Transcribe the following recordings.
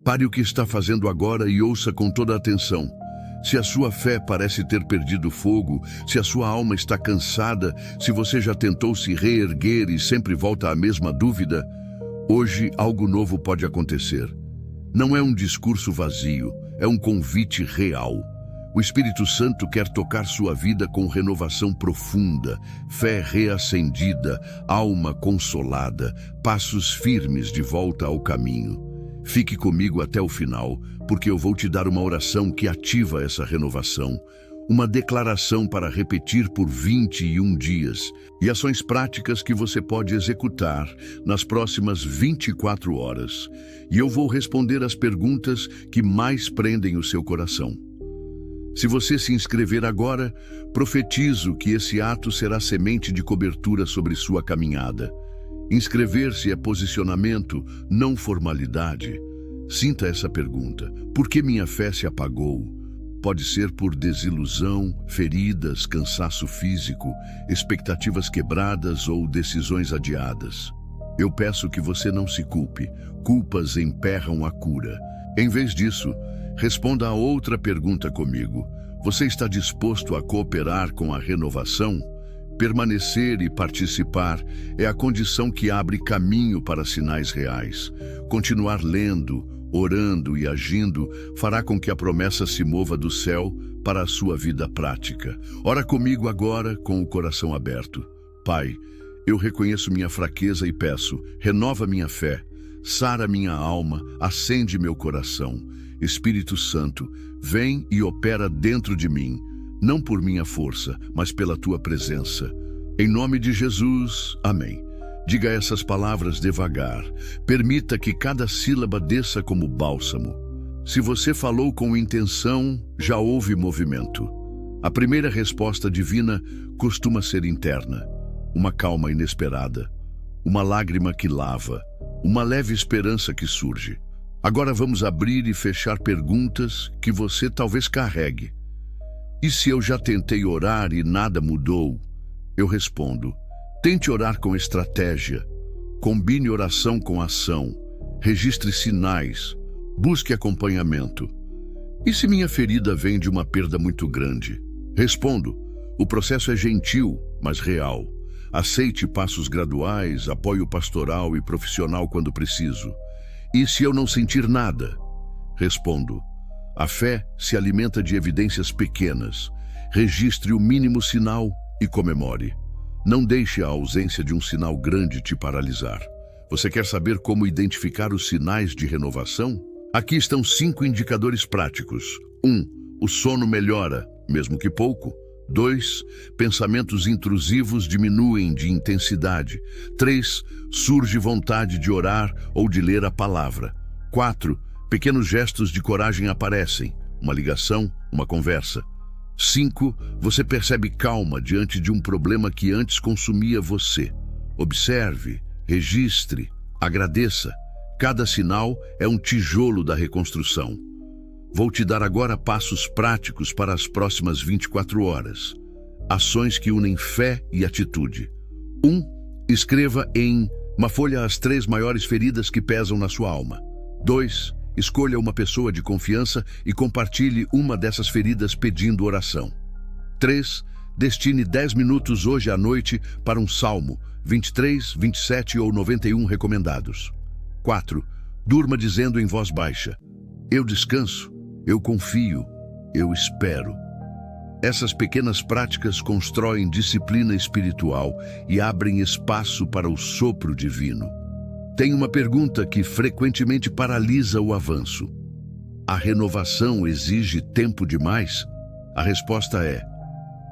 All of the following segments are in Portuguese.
Pare o que está fazendo agora e ouça com toda a atenção. Se a sua fé parece ter perdido fogo, se a sua alma está cansada, se você já tentou se reerguer e sempre volta à mesma dúvida, hoje algo novo pode acontecer. Não é um discurso vazio, é um convite real. O Espírito Santo quer tocar sua vida com renovação profunda, fé reacendida, alma consolada, passos firmes de volta ao caminho. Fique comigo até o final, porque eu vou te dar uma oração que ativa essa renovação, uma declaração para repetir por 21 dias e ações práticas que você pode executar nas próximas 24 horas. E eu vou responder as perguntas que mais prendem o seu coração. Se você se inscrever agora, profetizo que esse ato será semente de cobertura sobre sua caminhada. Inscrever-se é posicionamento, não formalidade. Sinta essa pergunta: por que minha fé se apagou? Pode ser por desilusão, feridas, cansaço físico, expectativas quebradas ou decisões adiadas. Eu peço que você não se culpe. Culpas emperram a cura. Em vez disso, responda a outra pergunta comigo. Você está disposto a cooperar com a renovação? Permanecer e participar é a condição que abre caminho para sinais reais. Continuar lendo, orando e agindo fará com que a promessa se mova do céu para a sua vida prática. Ora comigo agora com o coração aberto. Pai, eu reconheço minha fraqueza e peço, renova minha fé, sara minha alma, acende meu coração. Espírito Santo, vem e opera dentro de mim, não por minha força, mas pela tua presença. Em nome de Jesus, amém. Diga essas palavras devagar. Permita que cada sílaba desça como bálsamo. Se você falou com intenção, já houve movimento. A primeira resposta divina costuma ser interna. Uma calma inesperada, uma lágrima que lava, uma leve esperança que surge. Agora vamos abrir e fechar perguntas que você talvez carregue. E se eu já tentei orar e nada mudou? Eu respondo: tente orar com estratégia. Combine oração com ação. Registre sinais. Busque acompanhamento. E se minha ferida vem de uma perda muito grande? Respondo: o processo é gentil, mas real. Aceite passos graduais, apoio pastoral e profissional quando preciso. E se eu não sentir nada? Respondo: a fé se alimenta de evidências pequenas. Registre o mínimo sinal e comemore. Não deixe a ausência de um sinal grande te paralisar. Você quer saber como identificar os sinais de renovação? Aqui estão 5 indicadores práticos. 1. O sono melhora, mesmo que pouco. 2. Pensamentos intrusivos diminuem de intensidade. 3. Surge vontade de orar ou de ler a palavra. 4. Pequenos gestos de coragem aparecem. Uma ligação, uma conversa. 5. Você percebe calma diante de um problema que antes consumia você. Observe, registre, agradeça. Cada sinal é um tijolo da reconstrução. Vou te dar agora passos práticos para as próximas 24 horas. Ações que unem fé e atitude. 1. Escreva em uma folha as 3 maiores feridas que pesam na sua alma. 2. Escolha uma pessoa de confiança e compartilhe uma dessas feridas pedindo oração. 3. Destine 10 minutos hoje à noite para um salmo, 23, 27 ou 91 recomendados. 4. Durma dizendo em voz baixa: eu descanso, eu confio, eu espero. Essas pequenas práticas constroem disciplina espiritual e abrem espaço para o sopro divino. Tem uma pergunta que frequentemente paralisa o avanço: a renovação exige tempo demais? A resposta é: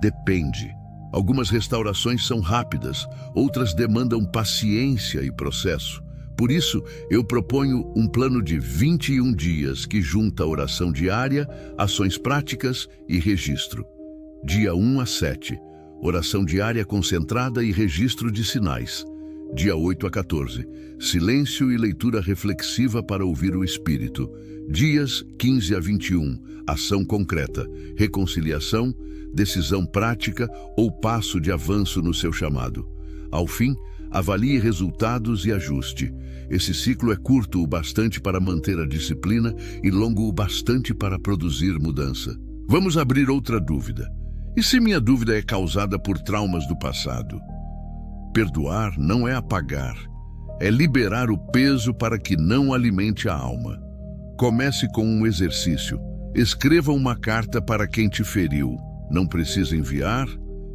depende. Algumas restaurações são rápidas, outras demandam paciência e processo. Por isso, eu proponho um plano de 21 dias que junta oração diária, ações práticas e registro. Dia 1 a 7, oração diária concentrada e registro de sinais. Dia 8 a 14, silêncio e leitura reflexiva para ouvir o Espírito. Dias 15 a 21, ação concreta, reconciliação, decisão prática ou passo de avanço no seu chamado. Ao fim, avalie resultados e ajuste. Esse ciclo é curto o bastante para manter a disciplina e longo o bastante para produzir mudança. Vamos abrir outra dúvida. E se minha dúvida é causada por traumas do passado? Perdoar não é apagar, é liberar o peso para que não alimente a alma. Comece com um exercício. Escreva uma carta para quem te feriu. Não precisa enviar?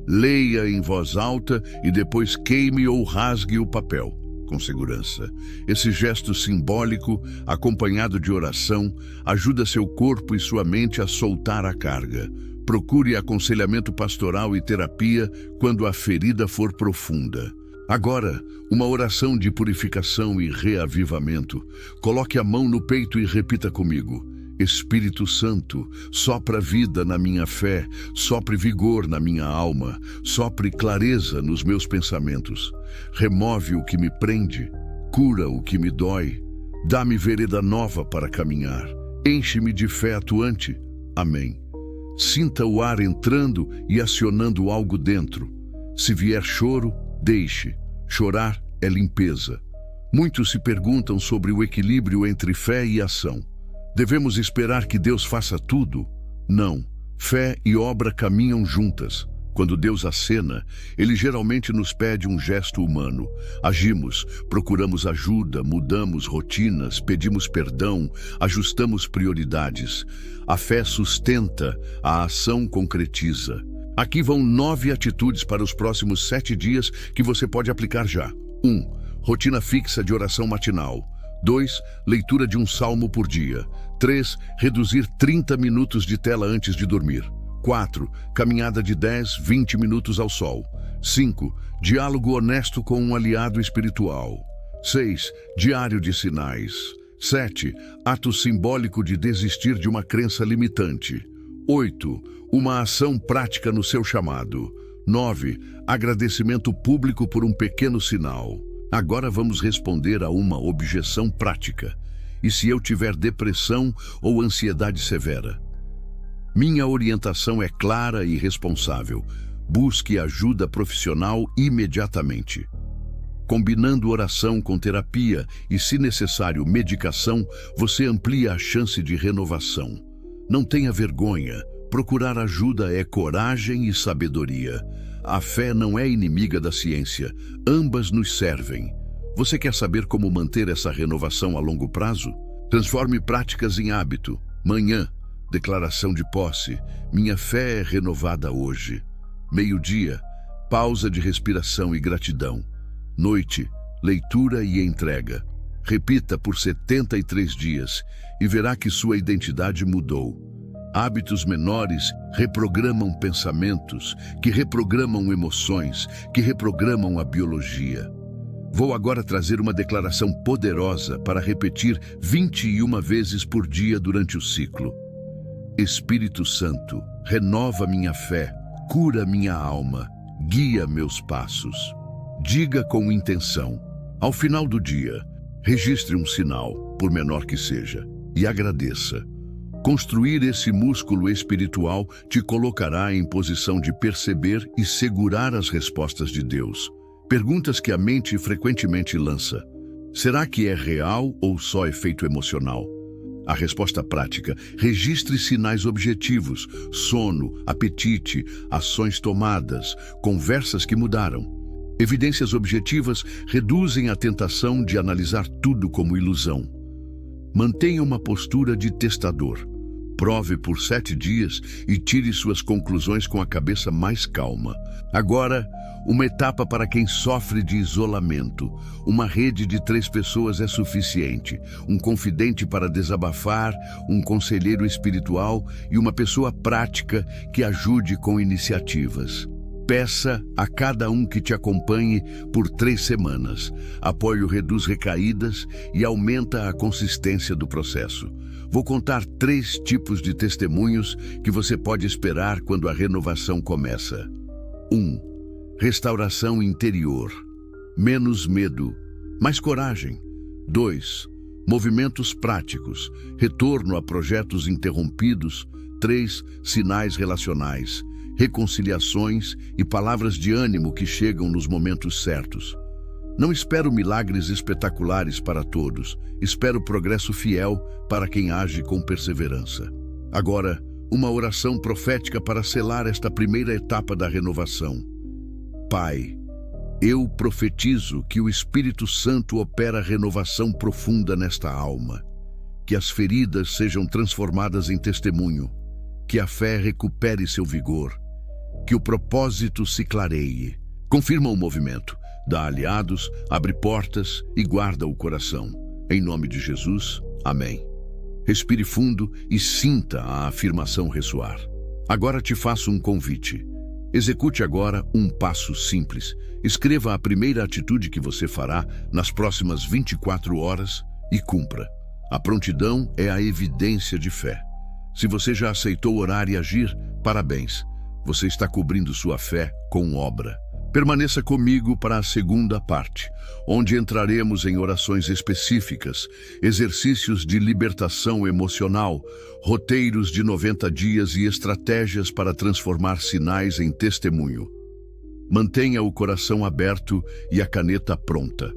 Leia em voz alta e depois queime ou rasgue o papel, com segurança. Esse gesto simbólico, acompanhado de oração, ajuda seu corpo e sua mente a soltar a carga. Procure aconselhamento pastoral e terapia quando a ferida for profunda. Agora, uma oração de purificação e reavivamento. Coloque a mão no peito e repita comigo. Espírito Santo, sopra vida na minha fé, sopre vigor na minha alma, sopre clareza nos meus pensamentos. Remove o que me prende, cura o que me dói, dá-me vereda nova para caminhar. Enche-me de fé atuante. Amém. Sinta o ar entrando e acionando algo dentro. Se vier choro, deixe. Chorar é limpeza. Muitos se perguntam sobre o equilíbrio entre fé e ação. Devemos esperar que Deus faça tudo? Não. Fé e obra caminham juntas. Quando Deus acena, Ele geralmente nos pede um gesto humano. Agimos, procuramos ajuda, mudamos rotinas, pedimos perdão, ajustamos prioridades. A fé sustenta, a ação concretiza. Aqui vão 9 atitudes para os próximos 7 dias que você pode aplicar já. 1. Rotina fixa de oração matinal. 2. Leitura de um salmo por dia. 3. Reduzir 30 minutos de tela antes de dormir. 4. Caminhada de 10, 20 minutos ao sol. 5. Diálogo honesto com um aliado espiritual. 6. Diário de sinais. 7. Ato simbólico de desistir de uma crença limitante. 8. Uma ação prática no seu chamado. 9. Agradecimento público por um pequeno sinal. Agora vamos responder a uma objeção prática. E se eu tiver depressão ou ansiedade severa? Minha orientação é clara e responsável. Busque ajuda profissional imediatamente. Combinando oração com terapia e, se necessário, medicação, você amplia a chance de renovação. Não tenha vergonha. Procurar ajuda é coragem e sabedoria. A fé não é inimiga da ciência. Ambas nos servem. Você quer saber como manter essa renovação a longo prazo? Transforme práticas em hábito. Manhã, declaração de posse. Minha fé é renovada hoje. Meio-dia, pausa de respiração e gratidão. Noite, leitura e entrega. Repita por 73 dias e verá que sua identidade mudou. Hábitos menores reprogramam pensamentos, que reprogramam emoções, que reprogramam a biologia. Vou agora trazer uma declaração poderosa para repetir 21 vezes por dia durante o ciclo. Espírito Santo, renova minha fé, cura minha alma, guia meus passos. Diga com intenção. Ao final do dia, registre um sinal, por menor que seja, e agradeça. Construir esse músculo espiritual te colocará em posição de perceber e segurar as respostas de Deus. Perguntas que a mente frequentemente lança. Será que é real ou só efeito emocional? A resposta prática: registre sinais objetivos, sono, apetite, ações tomadas, conversas que mudaram. Evidências objetivas reduzem a tentação de analisar tudo como ilusão. Mantenha uma postura de testador. Prove por 7 dias e tire suas conclusões com a cabeça mais calma. Agora, uma etapa para quem sofre de isolamento. Uma rede de 3 pessoas é suficiente. Um confidente para desabafar, um conselheiro espiritual e uma pessoa prática que ajude com iniciativas. Peça a cada um que te acompanhe por 3 semanas. Apoio reduz recaídas e aumenta a consistência do processo. Vou contar 3 tipos de testemunhos que você pode esperar quando a renovação começa. 1. Restauração interior. Menos medo, mais coragem. 2. Movimentos práticos. Retorno a projetos interrompidos. 3. Sinais relacionais. reconciliações e palavras de ânimo que chegam nos momentos certos. Não espero milagres espetaculares para todos, espero progresso fiel para quem age com perseverança. Agora, uma oração profética para selar esta primeira etapa da renovação. Pai, eu profetizo que o Espírito Santo opera renovação profunda nesta alma, que as feridas sejam transformadas em testemunho, que a fé recupere seu vigor, que o propósito se clareie. Confirma o movimento, dá aliados, abre portas e guarda o coração. Em nome de Jesus, amém. Respire fundo e sinta a afirmação ressoar. Agora te faço um convite. Execute agora um passo simples. Escreva a primeira atitude que você fará nas próximas 24 horas e cumpra. A prontidão é a evidência de fé. Se você já aceitou orar e agir, parabéns. Você está cobrindo sua fé com obra. Permaneça comigo para a segunda parte, onde entraremos em orações específicas, exercícios de libertação emocional, roteiros de 90 dias e estratégias para transformar sinais em testemunho. Mantenha o coração aberto e a caneta pronta.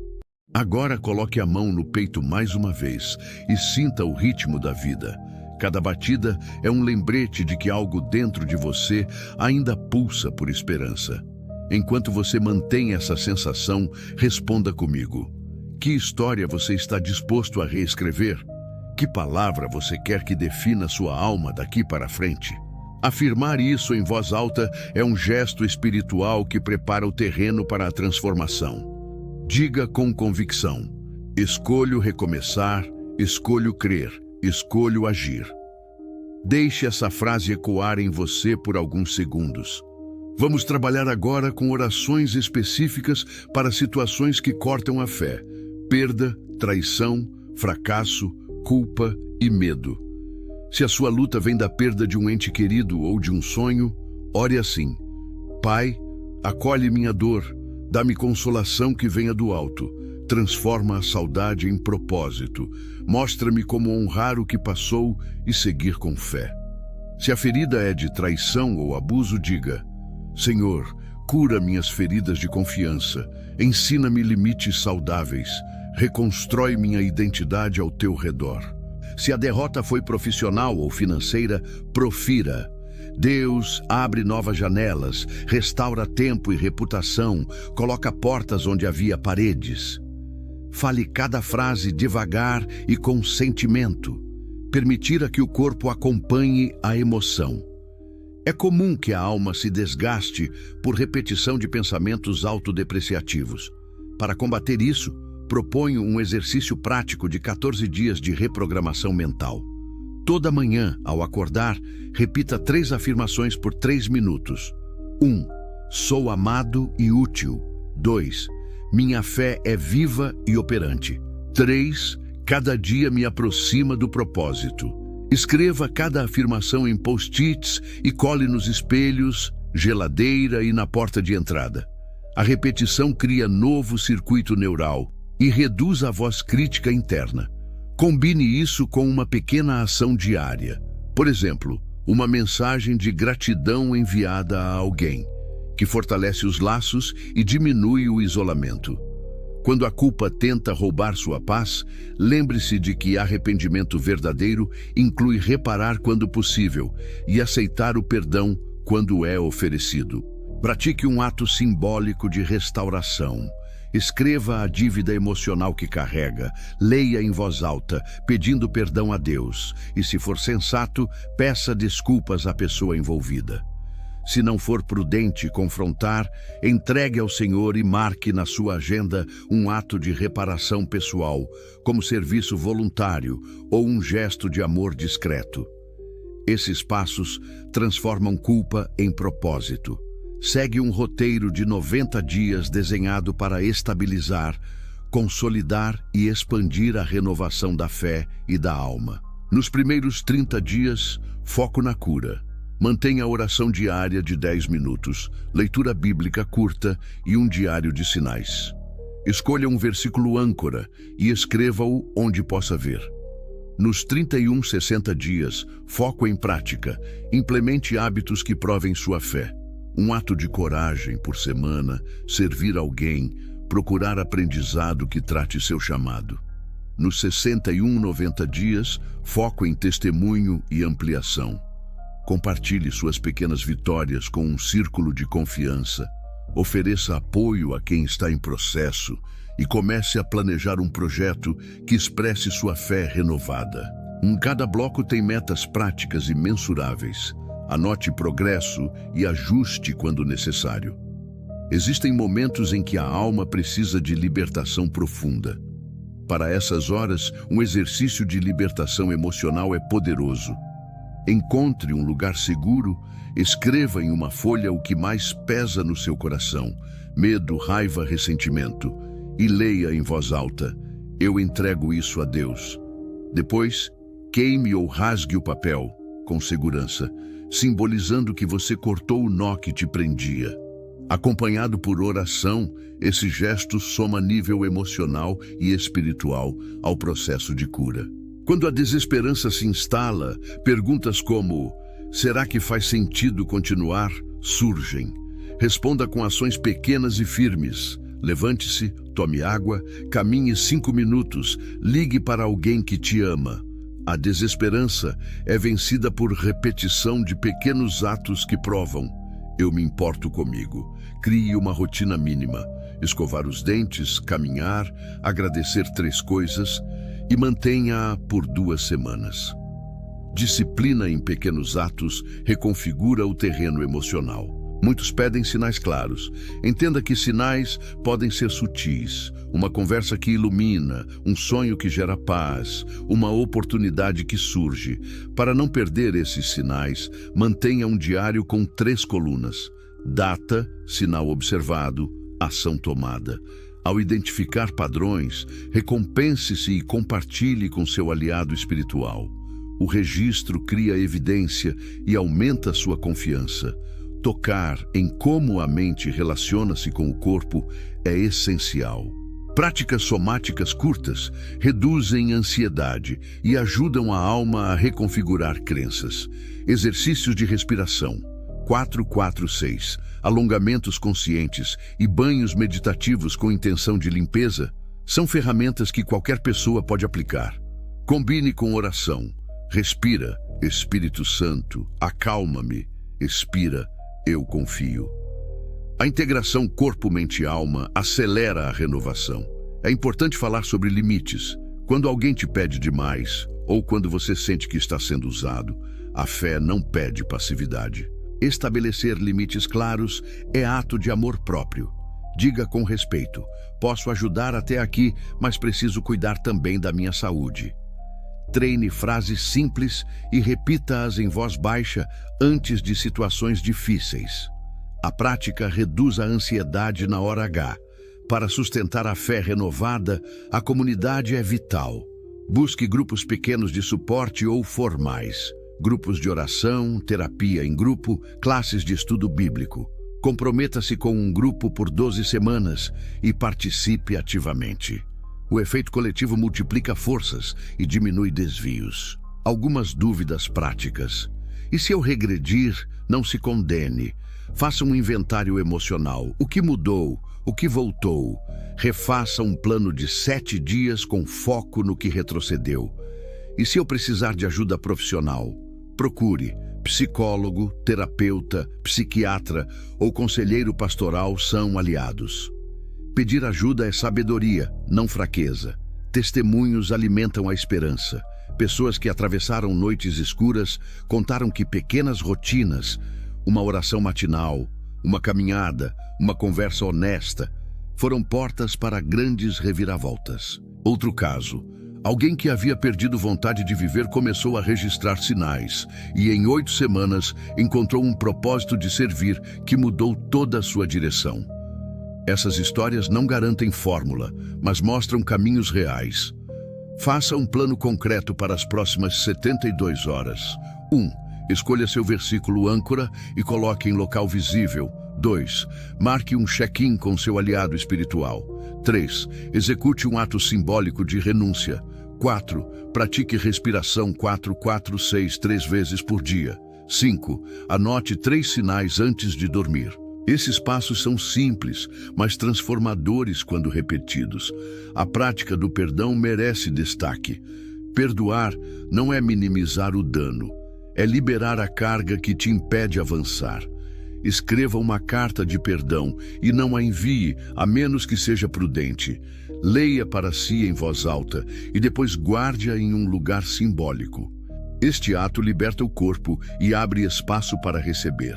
Agora coloque a mão no peito mais uma vez e sinta o ritmo da vida. Cada batida é um lembrete de que algo dentro de você ainda pulsa por esperança. Enquanto você mantém essa sensação, responda comigo. Que história você está disposto a reescrever? Que palavra você quer que defina sua alma daqui para frente? Afirmar isso em voz alta é um gesto espiritual que prepara o terreno para a transformação. Diga com convicção: escolho recomeçar, escolho crer, escolho agir. Deixe essa frase ecoar em você por alguns segundos. Vamos trabalhar agora com orações específicas para situações que cortam a fé: perda, traição, fracasso, culpa e medo. Se a sua luta vem da perda de um ente querido ou de um sonho, ore assim: Pai, acolhe minha dor, dá-me consolação que venha do alto, transforma a saudade em propósito, mostra-me como honrar o que passou e seguir com fé. Se a ferida é de traição ou abuso, diga: Senhor, cura minhas feridas de confiança, ensina-me limites saudáveis, reconstrói minha identidade ao teu redor. Se a derrota foi profissional ou financeira, profira: Deus abre novas janelas, restaura tempo e reputação, coloca portas onde havia paredes. Fale cada frase devagar e com sentimento. Permitira que o corpo acompanhe a emoção. É comum que a alma se desgaste por repetição de pensamentos autodepreciativos. Para combater isso, proponho um exercício prático de 14 dias de reprogramação mental. Toda manhã, ao acordar, repita 3 afirmações por 3 minutos. 1. Sou amado e útil. 2. Minha fé é viva e operante. 3. Cada dia me aproxima do propósito. Escreva cada afirmação em post-its e cole nos espelhos, geladeira e na porta de entrada. A repetição cria novo circuito neural e reduz a voz crítica interna. Combine isso com uma pequena ação diária. Por exemplo, uma mensagem de gratidão enviada a alguém, que fortalece os laços e diminui o isolamento. Quando a culpa tenta roubar sua paz, lembre-se de que arrependimento verdadeiro inclui reparar quando possível e aceitar o perdão quando é oferecido. Pratique um ato simbólico de restauração. Escreva a dívida emocional que carrega, leia em voz alta, pedindo perdão a Deus, e, se for sensato, peça desculpas à pessoa envolvida. Se não for prudente confrontar, entregue ao Senhor e marque na sua agenda um ato de reparação pessoal, como serviço voluntário ou um gesto de amor discreto. Esses passos transformam culpa em propósito. Segue um roteiro de 90 dias desenhado para estabilizar, consolidar e expandir a renovação da fé e da alma. Nos primeiros 30 dias, foco na cura. Mantenha a oração diária de 10 minutos, leitura bíblica curta e um diário de sinais. Escolha um versículo âncora e escreva-o onde possa ver. Nos 60 dias, foco em prática. Implemente hábitos que provem sua fé. Um ato de coragem por semana, servir alguém, procurar aprendizado que trate seu chamado. Nos 90 dias, foco em testemunho e ampliação. Compartilhe suas pequenas vitórias com um círculo de confiança. Ofereça apoio a quem está em processo e comece a planejar um projeto que expresse sua fé renovada. Cada bloco tem metas práticas e mensuráveis. Anote progresso e ajuste quando necessário. Existem momentos em que a alma precisa de libertação profunda. Para essas horas, um exercício de libertação emocional é poderoso. Encontre um lugar seguro, escreva em uma folha o que mais pesa no seu coração, medo, raiva, ressentimento, e leia em voz alta: eu entrego isso a Deus. Depois, queime ou rasgue o papel, com segurança, simbolizando que você cortou o nó que te prendia. Acompanhado por oração, esse gesto soma nível emocional e espiritual ao processo de cura. Quando a desesperança se instala, perguntas como: será que faz sentido continuar? Surgem. Responda com ações pequenas e firmes. Levante-se, tome água, caminhe 5 minutos, ligue para alguém que te ama. A desesperança é vencida por repetição de pequenos atos que provam: eu me importo comigo. Crie uma rotina mínima: escovar os dentes, caminhar, agradecer 3 coisas e mantenha-a por 2 semanas. Disciplina em pequenos atos reconfigura o terreno emocional. Muitos pedem sinais claros. Entenda que sinais podem ser sutis, uma conversa que ilumina, um sonho que gera paz, uma oportunidade que surge. Para não perder esses sinais, mantenha um diário com 3 colunas: data, sinal observado, ação tomada. Ao identificar padrões, recompense-se e compartilhe com seu aliado espiritual. O registro cria evidência e aumenta sua confiança. Tocar em como a mente relaciona-se com o corpo é essencial. Práticas somáticas curtas reduzem ansiedade e ajudam a alma a reconfigurar crenças. Exercícios de respiração 4-4-6, alongamentos conscientes e banhos meditativos com intenção de limpeza são ferramentas que qualquer pessoa pode aplicar. Combine com oração. Respira: Espírito Santo, acalma-me. Expira: eu confio. A integração corpo, mente e alma acelera a renovação. É importante falar sobre limites. Quando alguém te pede demais, ou quando você sente que está sendo usado, a fé não pede passividade. Estabelecer limites claros é ato de amor próprio. Diga com respeito: posso ajudar até aqui, mas preciso cuidar também da minha saúde. Treine frases simples e repita-as em voz baixa antes de situações difíceis. A prática reduz a ansiedade na hora H. Para sustentar a fé renovada, a comunidade é vital. Busque grupos pequenos de suporte ou formais. Grupos de oração, terapia em grupo, classes de estudo bíblico. Comprometa-se com um grupo por 12 semanas e participe ativamente. O efeito coletivo multiplica forças e diminui desvios. Algumas dúvidas práticas. E se eu regredir, não se condene. Faça um inventário emocional. O que mudou? O que voltou? Refaça um plano de 7 dias com foco no que retrocedeu. E se eu precisar de ajuda profissional? Procure. Psicólogo, terapeuta, psiquiatra ou conselheiro pastoral são aliados. Pedir ajuda é sabedoria, não fraqueza. Testemunhos alimentam a esperança. Pessoas que atravessaram noites escuras contaram que pequenas rotinas, uma oração matinal, uma caminhada, uma conversa honesta, foram portas para grandes reviravoltas. Outro caso: alguém que havia perdido vontade de viver começou a registrar sinais e em 8 semanas encontrou um propósito de servir que mudou toda a sua direção. Essas histórias não garantem fórmula, mas mostram caminhos reais. Faça um plano concreto para as próximas 72 horas. 1. Escolha seu versículo âncora e coloque em local visível. 2. Marque um check-in com seu aliado espiritual. 3. Execute um ato simbólico de renúncia. 4. Pratique respiração 4-4-6 3 vezes por dia. 5. Anote 3 sinais antes de dormir. Esses passos são simples, mas transformadores quando repetidos. A prática do perdão merece destaque. Perdoar não é minimizar o dano, é liberar a carga que te impede avançar. Escreva uma carta de perdão e não a envie, a menos que seja prudente. Leia para si em voz alta e depois guarde-a em um lugar simbólico. Este ato liberta o corpo e abre espaço para receber.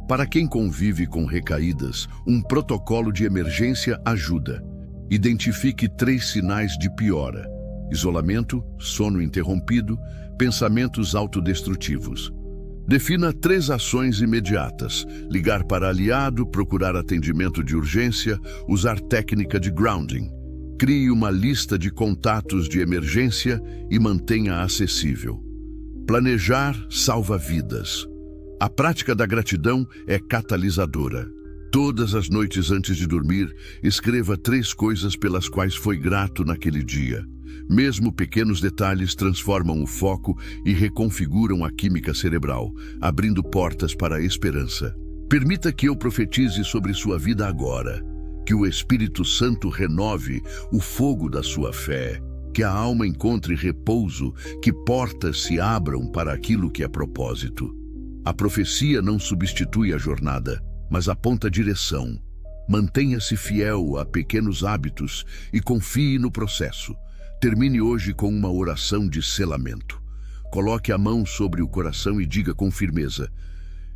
Para quem convive com recaídas, um protocolo de emergência ajuda. Identifique 3 sinais de piora: isolamento, sono interrompido, pensamentos autodestrutivos. Defina 3 ações imediatas: ligar para aliado, procurar atendimento de urgência, usar técnica de grounding. Crie uma lista de contatos de emergência e mantenha acessível. Planejar salva vidas. A prática da gratidão é catalisadora. Todas as noites antes de dormir, escreva 3 coisas pelas quais foi grato naquele dia. Mesmo pequenos detalhes transformam o foco e reconfiguram a química cerebral, abrindo portas para a esperança. Permita que eu profetize sobre sua vida agora. Que o Espírito Santo renove o fogo da sua fé. Que a alma encontre repouso, que portas se abram para aquilo que é propósito. A profecia não substitui a jornada, mas aponta direção. Mantenha-se fiel a pequenos hábitos e confie no processo. Termine hoje com uma oração de selamento. Coloque a mão sobre o coração e diga com firmeza: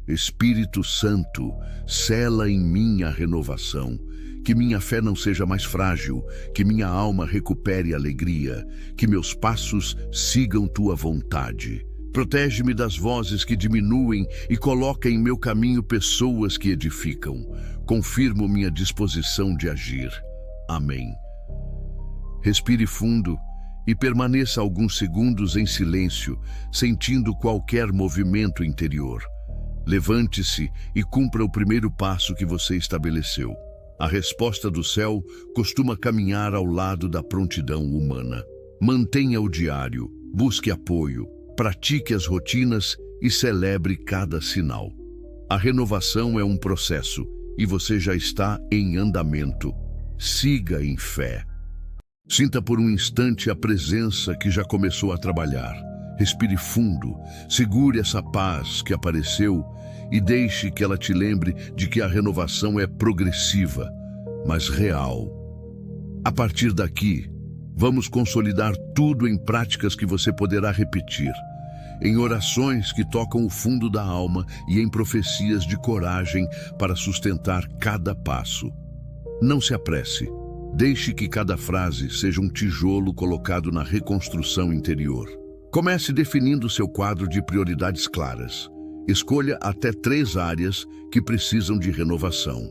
Espírito Santo, sela em mim a renovação. Que minha fé não seja mais frágil, que minha alma recupere alegria, que meus passos sigam tua vontade. Protege-me das vozes que diminuem e coloca em meu caminho pessoas que edificam. Confirmo minha disposição de agir. Amém. Respire fundo e permaneça alguns segundos em silêncio, sentindo qualquer movimento interior. Levante-se e cumpra o primeiro passo que você estabeleceu. A resposta do céu costuma caminhar ao lado da prontidão humana. Mantenha o diário, busque apoio, pratique as rotinas e celebre cada sinal. A renovação é um processo e você já está em andamento. Siga em fé. Sinta por um instante a presença que já começou a trabalhar. Respire fundo, segure essa paz que apareceu e deixe que ela te lembre de que a renovação é progressiva, mas real. A partir daqui, vamos consolidar tudo em práticas que você poderá repetir, em orações que tocam o fundo da alma e em profecias de coragem para sustentar cada passo. Não se apresse. Deixe que cada frase seja um tijolo colocado na reconstrução interior. Comece definindo seu quadro de prioridades claras. Escolha até 3 áreas que precisam de renovação: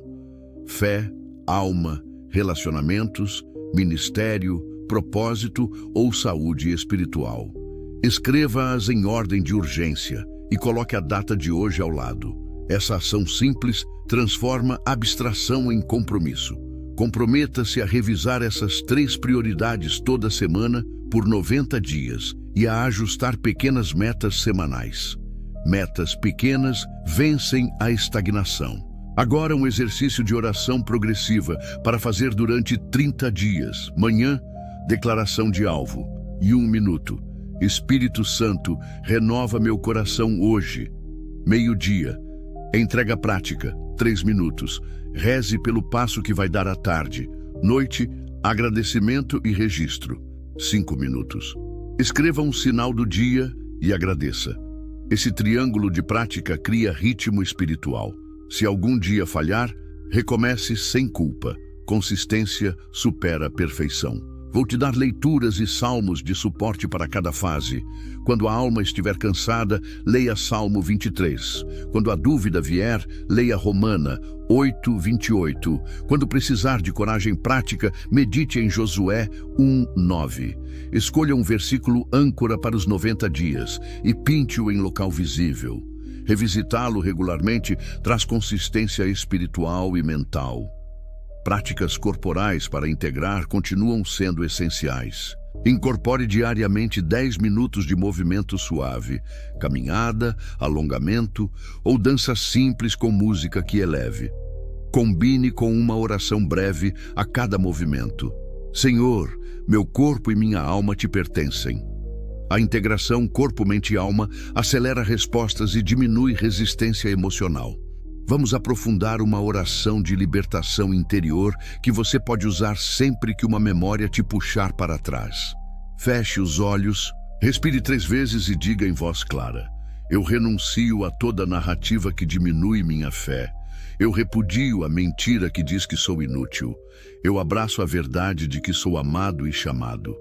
fé, alma, relacionamentos, ministério, propósito ou saúde espiritual. Escreva-as em ordem de urgência e coloque a data de hoje ao lado. Essa ação simples transforma abstração em compromisso. Comprometa-se a revisar essas 3 prioridades toda semana por 90 dias e a ajustar pequenas metas semanais. Metas pequenas vencem a estagnação. Agora um exercício de oração progressiva para fazer durante 30 dias. Manhã, declaração de alvo. E 1 minuto. Espírito Santo, renova meu coração hoje. Meio-dia. Entrega prática. 3 minutos. Reze pelo passo que vai dar à tarde. Noite, agradecimento e registro. 5 minutos. Escreva um sinal do dia e agradeça. Esse triângulo de prática cria ritmo espiritual. Se algum dia falhar, recomece sem culpa. Consistência supera a perfeição. Vou te dar leituras e salmos de suporte para cada fase. Quando a alma estiver cansada, leia Salmo 23. Quando a dúvida vier, leia Romana 8:28. Quando precisar de coragem prática, medite em Josué 1:9. Escolha um versículo âncora para os 90 dias e pinte-o em local visível. Revisitá-lo regularmente traz consistência espiritual e mental. Práticas corporais para integrar continuam sendo essenciais. Incorpore diariamente 10 minutos de movimento suave, caminhada, alongamento ou dança simples com música que eleve. Combine com uma oração breve a cada movimento. Senhor, meu corpo e minha alma te pertencem. A integração corpo, mente e alma acelera respostas e diminui resistência emocional. Vamos aprofundar uma oração de libertação interior que você pode usar sempre que uma memória te puxar para trás. Feche os olhos, respire 3 vezes e diga em voz clara: eu renuncio a toda narrativa que diminui minha fé. Eu repudio a mentira que diz que sou inútil. Eu abraço a verdade de que sou amado e chamado.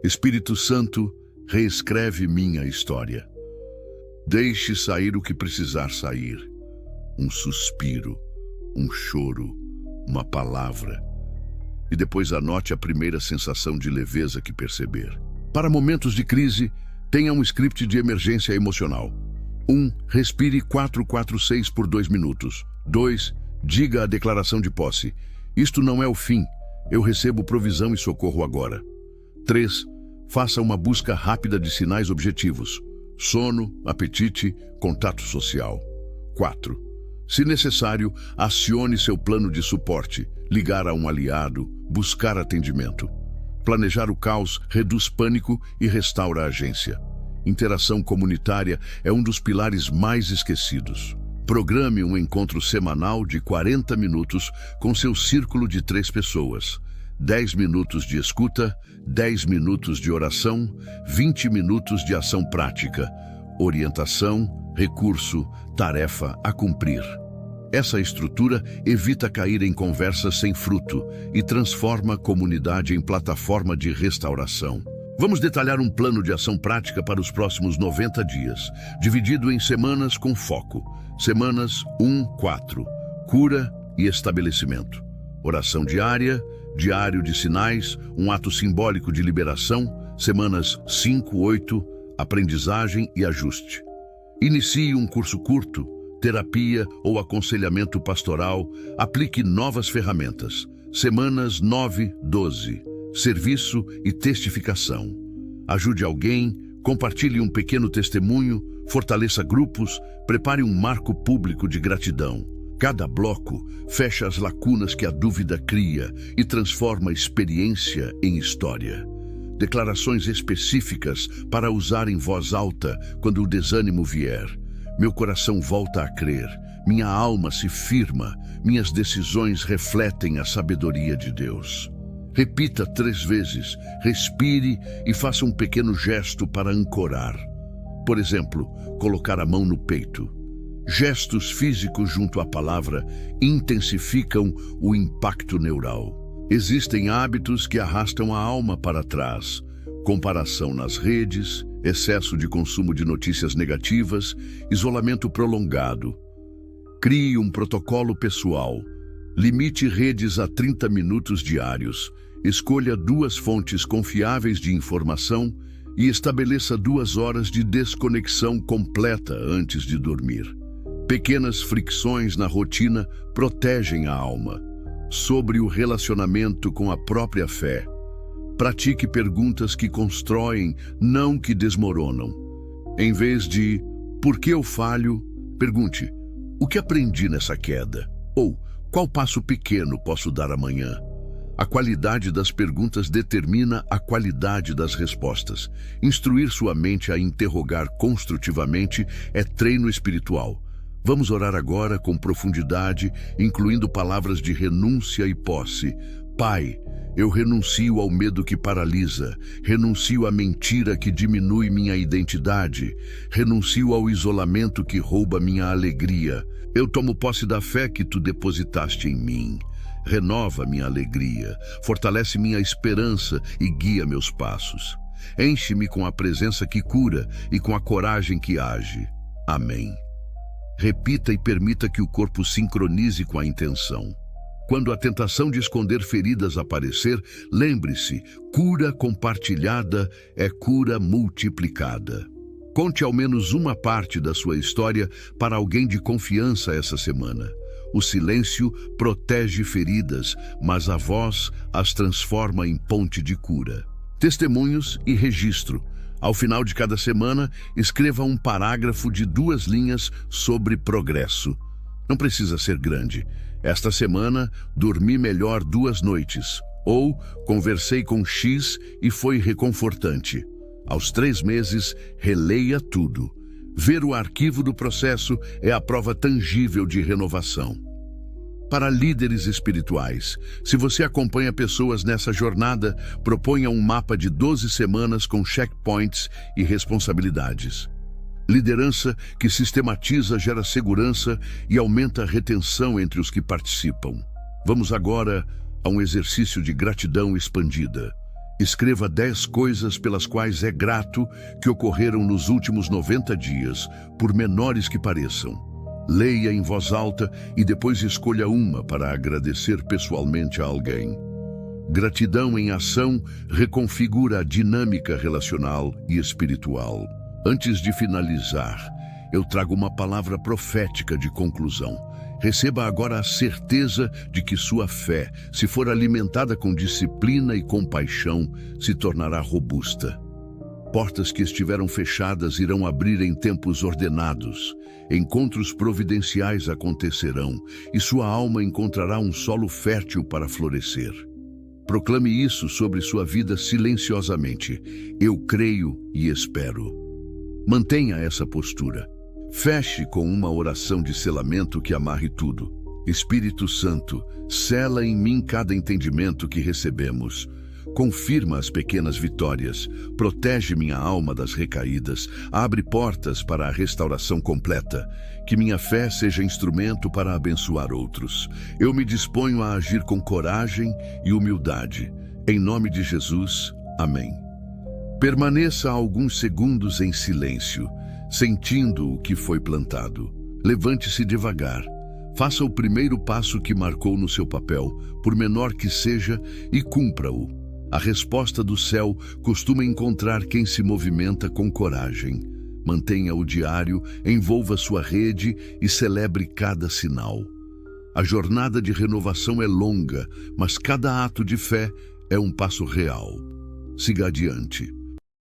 Espírito Santo, reescreve minha história. Deixe sair o que precisar sair. Um suspiro, um choro, uma palavra. E depois anote a primeira sensação de leveza que perceber. Para momentos de crise, tenha um script de emergência emocional. 1. Respire 4-4-6 por 2 minutos. 2. Diga a declaração de posse: isto não é o fim, eu recebo provisão e socorro agora. 3. Faça uma busca rápida de sinais objetivos: sono, apetite, contato social. 4. Se necessário, acione seu plano de suporte, ligar a um aliado, buscar atendimento. Planejar o caos reduz pânico e restaura a agência. Interação comunitária é um dos pilares mais esquecidos. Programe um encontro semanal de 40 minutos com seu círculo de 3 pessoas. 10 minutos de escuta, 10 minutos de oração, 20 minutos de ação prática. Orientação, recurso, tarefa a cumprir. Essa estrutura evita cair em conversas sem fruto e transforma a comunidade em plataforma de restauração. Vamos detalhar um plano de ação prática para os próximos 90 dias, dividido em semanas com foco. Semanas 1-4, cura e estabelecimento. Oração diária, diário de sinais, um ato simbólico de liberação. Semanas 5-8, aprendizagem e ajuste. Inicie um curso curto, terapia ou aconselhamento pastoral. Aplique novas ferramentas. Semanas 9-12, serviço e testificação. Ajude alguém, compartilhe um pequeno testemunho, fortaleça grupos, prepare um marco público de gratidão. Cada bloco fecha as lacunas que a dúvida cria e transforma a experiência em história. Declarações específicas para usar em voz alta quando o desânimo vier. Meu coração volta a crer, minha alma se firma, minhas decisões refletem a sabedoria de Deus. Repita 3 vezes, respire e faça um pequeno gesto para ancorar. Por exemplo, colocar a mão no peito. Gestos físicos junto à palavra intensificam o impacto neural. Existem hábitos que arrastam a alma para trás. Comparação nas redes, excesso de consumo de notícias negativas, isolamento prolongado. Crie um protocolo pessoal. Limite redes a 30 minutos diários. Escolha 2 fontes confiáveis de informação e estabeleça 2 horas de desconexão completa antes de dormir. Pequenas fricções na rotina protegem a alma. Sobre o relacionamento com a própria fé, pratique perguntas que constroem, não que desmoronam. Em vez de "por que eu falho?", pergunte "o que aprendi nessa queda?" ou "qual passo pequeno posso dar amanhã?". A qualidade das perguntas determina a qualidade das respostas. Instruir sua mente a interrogar construtivamente é treino espiritual. Vamos orar agora com profundidade, incluindo palavras de renúncia e posse. Pai, eu renuncio ao medo que paralisa, renuncio à mentira que diminui minha identidade, renuncio ao isolamento que rouba minha alegria. Eu tomo posse da fé que tu depositaste em mim. Renova minha alegria, fortalece minha esperança e guia meus passos. Enche-me com a presença que cura e com a coragem que age. Amém. Repita e permita que o corpo sincronize com a intenção. Quando a tentação de esconder feridas aparecer, lembre-se, cura compartilhada é cura multiplicada. Conte ao menos uma parte da sua história para alguém de confiança essa semana. O silêncio protege feridas, mas a voz as transforma em ponte de cura. Testemunhos e registro. Ao final de cada semana, escreva um parágrafo de 2 linhas sobre progresso. Não precisa ser grande. Esta semana, dormi melhor 2 noites. Ou, conversei com X e foi reconfortante. Aos 3 meses, releia tudo. Ver o arquivo do processo é a prova tangível de renovação. Para líderes espirituais, se você acompanha pessoas nessa jornada, proponha um mapa de 12 semanas com checkpoints e responsabilidades. Liderança que sistematiza gera segurança e aumenta a retenção entre os que participam. Vamos agora a um exercício de gratidão expandida. Escreva 10 coisas pelas quais é grato que ocorreram nos últimos 90 dias, por menores que pareçam. Leia em voz alta e depois escolha uma para agradecer pessoalmente a alguém. Gratidão em ação reconfigura a dinâmica relacional e espiritual. Antes de finalizar, eu trago uma palavra profética de conclusão. Receba agora a certeza de que sua fé, se for alimentada com disciplina e compaixão, se tornará robusta. Portas que estiveram fechadas irão abrir em tempos ordenados. Encontros providenciais acontecerão e sua alma encontrará um solo fértil para florescer. Proclame isso sobre sua vida silenciosamente. Eu creio e espero. Mantenha essa postura. Feche com uma oração de selamento que amarre tudo. Espírito Santo, sela em mim cada entendimento que recebemos. Confirma as pequenas vitórias, protege minha alma das recaídas, abre portas para a restauração completa. Que minha fé seja instrumento para abençoar outros. Eu me disponho a agir com coragem e humildade. Em nome de Jesus, amém. Permaneça alguns segundos em silêncio, sentindo o que foi plantado. Levante-se devagar. Faça o primeiro passo que marcou no seu papel, por menor que seja, e cumpra-o. A resposta do céu costuma encontrar quem se movimenta com coragem. Mantenha o diário, envolva sua rede e celebre cada sinal. A jornada de renovação é longa, mas cada ato de fé é um passo real. Siga adiante.